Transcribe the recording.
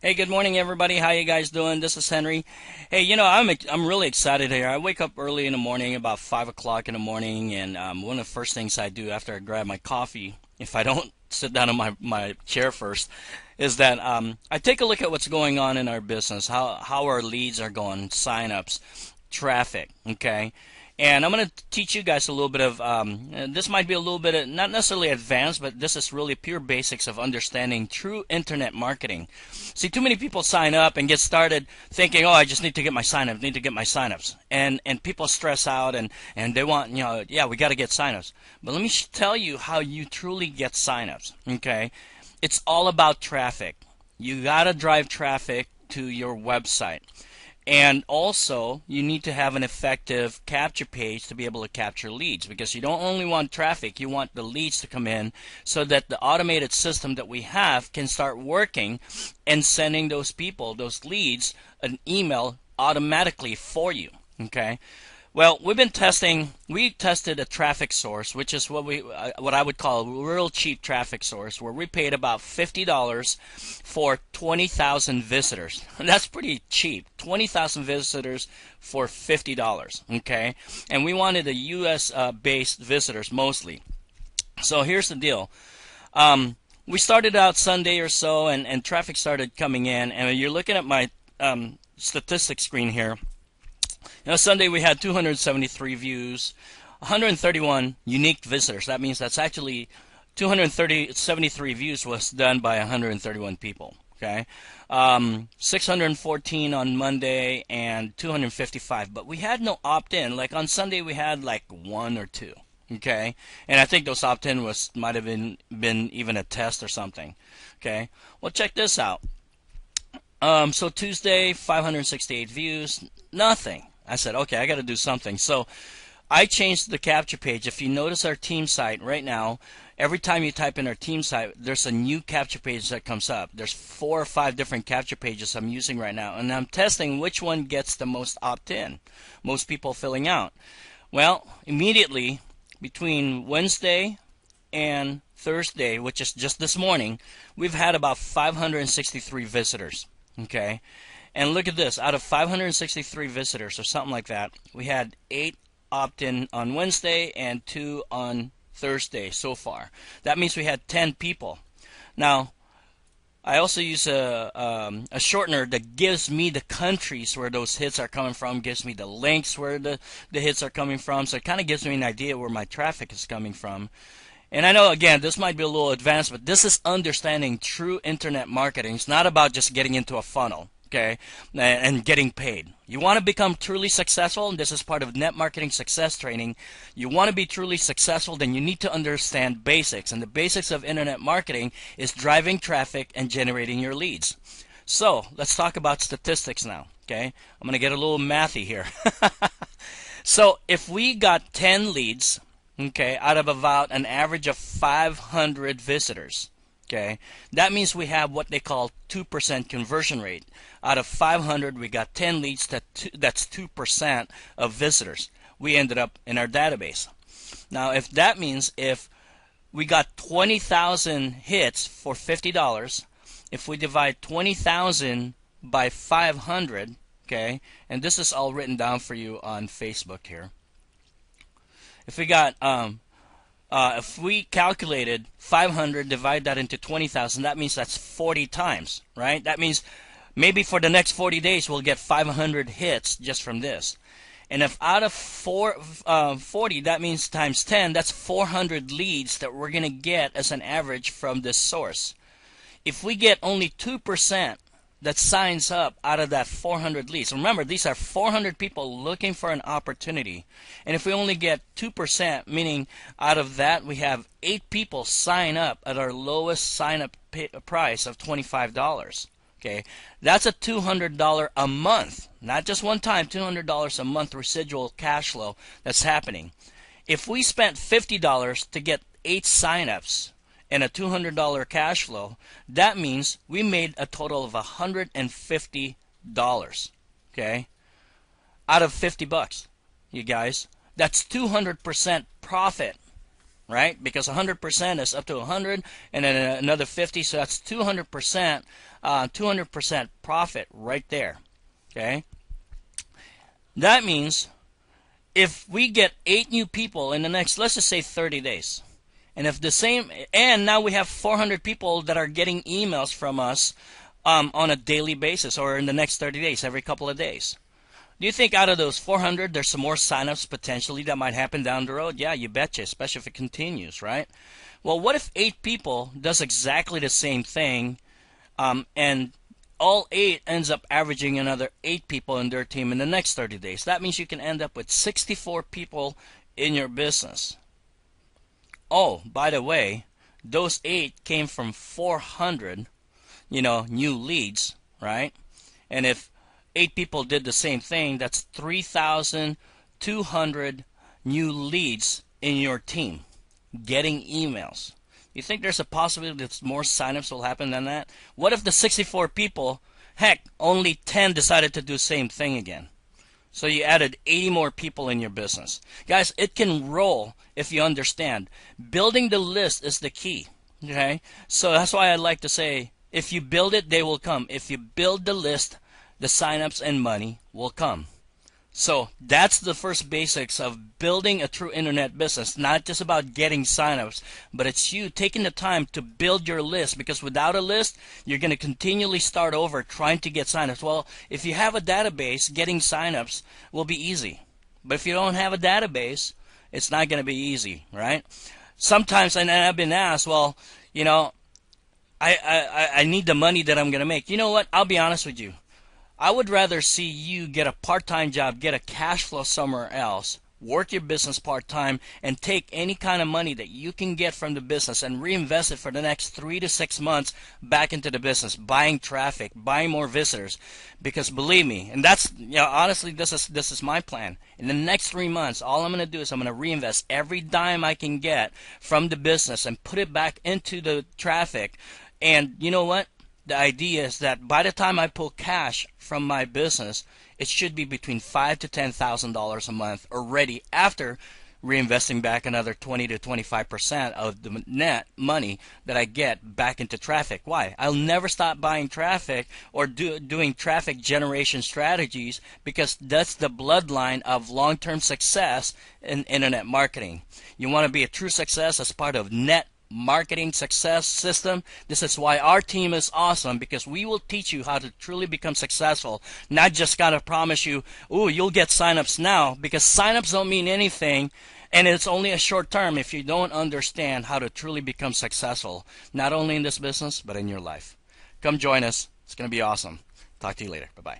Hey, good morning, everybody. How you guys doing? This is Henry. Hey, I'm really excited here. I wake up early in the morning, about 5 o'clock in the morning, and one of the first things I do after I grab my coffee, if I don't sit down in my chair first, is that I take a look at what's going on in our business, how our leads are going, signups, traffic. Okay. And I'm going to teach you guys a little bit of, this might be a little bit, not necessarily advanced, but this is really pure basics of understanding true internet marketing. See, too many people sign up and get started thinking, oh, I just need to get my signups, need to get my signups. And people stress out and they want, yeah, we got to get signups. But let me tell you how you truly get signups, okay? It's all about traffic. You got to drive traffic to your website. And also, you need to have an effective capture page to be able to capture leads, because you don't only want traffic, you want the leads to come in so that the automated system that we have can start working and sending those people, those leads, an email automatically for you. Okay? Well, we tested a traffic source, which is what I would call a real cheap traffic source, where we paid about $50 for 20,000 visitors. That's pretty cheap. 20,000 visitors for $50, okay? And we wanted the US based visitors mostly. So here's the deal. We started out Sunday or so, and traffic started coming in, and you're looking at my statistics screen here. Sunday we had 273 views, 131 unique visitors. That means that's actually 73 views was done by 131 people. Okay, 614 on Monday and 255. But we had no opt-in. Like on Sunday we had like one or two. Okay, and I think those opt-in might have been even a test or something. Okay, well, check this out. So Tuesday, 568 views, nothing. I said, okay, I got to do something. So I changed the capture page. If you notice our team site right now, every time you type in our team site, there's a new capture page that comes up. There's 4 or 5 different capture pages I'm using right now, and I'm testing which one gets the most opt-in, most people filling out. Well, immediately between Wednesday and Thursday, which is just this morning, we've had about 563 visitors. Okay, and look at this. Out of 563 visitors or something like that, we had 8 opt-in on Wednesday and 2 on Thursday so far. That means we had 10 people. Now, I also use a shortener that gives me the countries where those hits are coming from, gives me the links where the hits are coming from, so it kind of gives me an idea where my traffic is coming from. And I know, again, this might be a little advanced, but this is understanding true internet marketing. It's not about just getting into a funnel, okay, and getting paid. You want to become truly successful, and this is part of net marketing success training. You want to be truly successful, then you need to understand basics. And the basics of internet marketing is driving traffic and generating your leads. So let's talk about statistics now, okay? I'm going to get a little mathy here. So if we got 10 leads, okay, out of about an average of 500 visitors, okay, that means we have what they call 2% conversion rate. Out of 500, we got 10 leads. That's 2% of visitors we ended up in our database. Now, if that means if we got 20,000 hits for $50, if we divide 20,000 by 500, okay, and this is all written down for you on Facebook here. If we got, if we calculated 500, divide that into 20,000, that means that's 40 times, right? That means maybe for the next 40 days we'll get 500 hits just from this. And if out of 40, that means times 10, that's 400 leads that we're going to get as an average from this source. If we get only 2% that signs up out of that 400 leads. Remember, these are 400 people looking for an opportunity. And if we only get 2%, meaning out of that we have 8 people sign up at our lowest sign up price of $25. Okay, that's a $200 a month, not just one time, $200 a month residual cash flow that's happening. If we spent $50 to get 8 signups and a $200 cash flow, that means we made a total of $150, okay, out of $50, you guys. That's 200% profit right? Because 100% is up to 100, and then another 50, so that's 200%, 200% profit right there. Okay, that means if we get 8 new people in the next, let's just say 30 days, and if the same, and now we have 400 people that are getting emails from us on a daily basis, or in the next 30 days, every couple of days. Do you think out of those 400, there's some more signups potentially that might happen down the road? Yeah, you betcha, especially if it continues, right? Well, what if 8 people does exactly the same thing, and all 8 ends up averaging another 8 people in their team in the next 30 days? That means you can end up with 64 people in your business. Oh, by the way, those 8 came from 400, new leads, right? And if 8 people did the same thing, that's 3,200 new leads in your team getting emails. You think there's a possibility that more signups will happen than that? What if the 64 people, heck, only 10 decided to do the same thing again? So you added 80 more people in your business. Guys, it can roll if you understand. Building the list is the key. Okay? So that's why I like to say, if you build it, they will come. If you build the list, the signups and money will come. So that's the first basics of building a true internet business. Not just about getting signups, but it's you taking the time to build your list, because without a list, you're going to continually start over trying to get signups. Well, if you have a database, getting signups will be easy. But if you don't have a database, it's not going to be easy, right? Sometimes, and I've been asked, well, I need the money that I'm going to make. You know what? I'll be honest with you. I would rather see you get a part-time job, get a cash flow somewhere else, work your business part-time, and take any kind of money that you can get from the business and reinvest it for the next 3 to 6 months back into the business, buying traffic, buying more visitors. Because believe me, and that's, honestly, this is my plan. In the next 3 months, all I'm going to do is I'm going to reinvest every dime I can get from the business and put it back into the traffic. And you know what? The idea is that by the time I pull cash from my business, it should be between $5,000 to $10,000 a month already, after reinvesting back another 20 to 25% of the net money that I get back into traffic. Why? I'll never stop buying traffic or doing traffic generation strategies, because that's the bloodline of long-term success in internet marketing. You want to be a true success as part of net marketing success system. This is why our team is awesome, because we will teach you how to truly become successful, not just kind of promise you, ooh, you'll get signups now, because signups don't mean anything, and it's only a short term if you don't understand how to truly become successful, not only in this business but in your life. Come join us. It's going to be awesome. Talk to you later. Bye-bye.